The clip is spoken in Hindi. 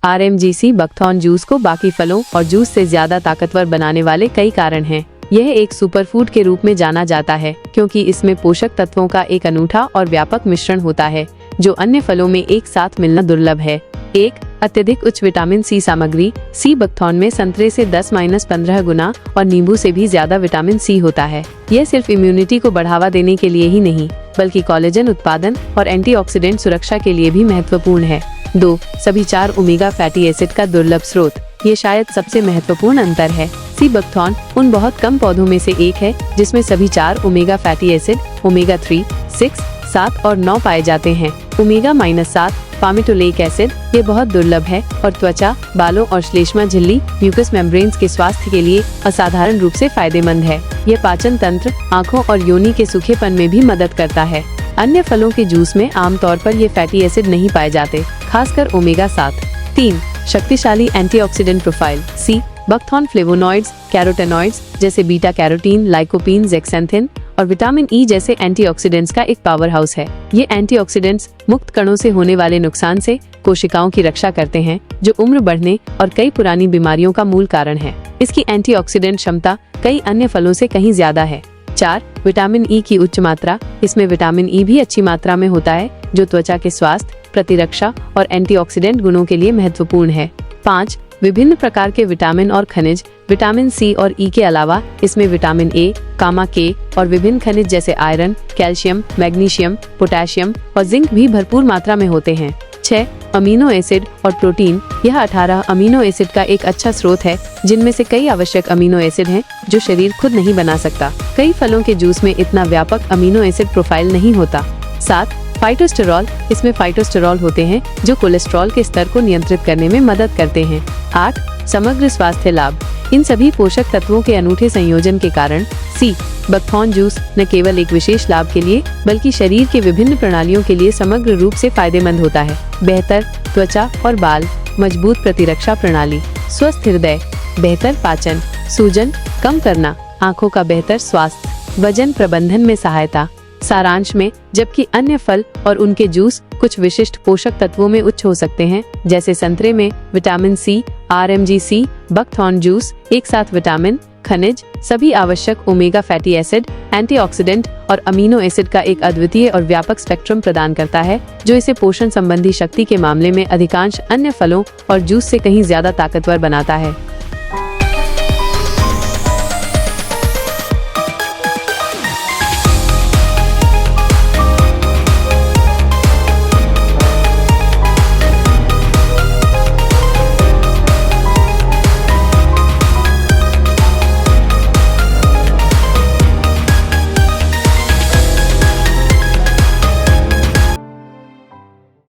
RMGC बकथॉर्न जूस को बाकी फलों और जूस से ज्यादा ताकतवर बनाने वाले कई कारण हैं। यह एक सुपरफूड के रूप में जाना जाता है क्योंकि इसमें पोषक तत्वों का एक अनूठा और व्यापक मिश्रण होता है जो अन्य फलों में एक साथ मिलना दुर्लभ है। एक अत्यधिक उच्च विटामिन सी सामग्री। सी बकथॉर्न में संतरे से 10-15 गुना और नींबू से भी ज्यादा विटामिन सी होता है। यह सिर्फ इम्यूनिटी को बढ़ावा देने के लिए ही नहीं बल्कि कोलेजन उत्पादन और एंटीऑक्सीडेंट सुरक्षा के लिए भी महत्वपूर्ण है। 2. सभी 4 ओमेगा फैटी एसिड का दुर्लभ स्रोत। ये शायद सबसे महत्वपूर्ण अंतर है। सी बकथॉर्न उन बहुत कम पौधों में से एक है जिसमें सभी 4 ओमेगा फैटी एसिड ओमेगा 3, 6, 7 और 9 पाए जाते हैं। ओमेगा-7 पामिटोलेइक एसिड ये बहुत दुर्लभ है और त्वचा, बालों और श्लेष्मा झिल्ली म्यूकस मेम्ब्रेन्स के स्वास्थ्य के लिए असाधारण रूप से फायदेमंद है। ये पाचन तंत्र, आँखों और योनि के सूखेपन में भी मदद करता है। अन्य फलों के जूस में आमतौर पर ये फैटी एसिड नहीं पाए जाते, खासकर ओमेगा-7। 3. शक्तिशाली antioxidant profile. Sea buckthorn flavonoids, carotenoids जैसे बीटा कैरोटीन, लाइकोपीन, जेक्सेंथिन और विटामिन ई जैसे एंटीऑक्सीडेंट्स का एक पावर हाउस है। ये एंटीऑक्सीडेंट्स मुक्त कणों से होने वाले नुकसान से कोशिकाओं की रक्षा करते हैं जो उम्र बढ़ने और कई पुरानी बीमारियों का मूल कारण है। इसकी एंटीऑक्सीडेंट क्षमता कई अन्य फलों से कहीं ज्यादा है। 4. विटामिन ई की उच्च मात्रा। इसमें विटामिन ई भी अच्छी मात्रा में होता है जो त्वचा के स्वास्थ्य, प्रतिरक्षा और एंटीऑक्सीडेंट गुणों के लिए महत्वपूर्ण है। 5. विभिन्न प्रकार के विटामिन और खनिज। विटामिन सी और ई के अलावा इसमें विटामिन ए, गामा के और विभिन्न खनिज जैसे आयरन, कैल्शियम, मैग्नीशियम, पोटेशियम और जिंक भी भरपूर मात्रा में होते हैं। 6. अमीनो एसिड और प्रोटीन। यह 18 अमीनो एसिड का एक अच्छा स्रोत है जिनमें से कई आवश्यक अमीनो एसिड हैं जो शरीर खुद नहीं बना सकता। कई फलों के जूस में इतना व्यापक अमीनो एसिड प्रोफाइल नहीं होता। 7. फाइटोस्टेरॉल। इसमें फाइटोस्टेरॉल होते हैं जो कोलेस्ट्रॉल के स्तर को नियंत्रित करने में मदद करते हैं। 8. समग्र स्वास्थ्य लाभ। इन सभी पोषक तत्वों के अनूठे संयोजन के कारण सी बकथॉर्न जूस न केवल एक विशेष लाभ के लिए बल्कि शरीर के विभिन्न प्रणालियों के लिए समग्र रूप से फायदेमंद होता है। बेहतर त्वचा और बाल, मजबूत प्रतिरक्षा प्रणाली, स्वस्थ हृदय, बेहतर पाचन, सूजन कम करना, आँखों का बेहतर स्वास्थ्य, वजन प्रबंधन में सहायता। सारांश में, जबकि अन्य फल और उनके जूस कुछ विशिष्ट पोषक तत्वों में उच्च हो सकते हैं, जैसे संतरे में vitamin C, RMGC, buckthorn juice एक साथ विटामिन, खनिज, सभी आवश्यक ओमेगा फैटी एसिड, एंटीऑक्सीडेंट और अमीनो एसिड का एक अद्वितीय और व्यापक स्पेक्ट्रम प्रदान करता है जो इसे पोषण संबंधी शक्ति के मामले में अधिकांश अन्य फलों और जूस से कहीं ज्यादा ताकतवर बनाता है।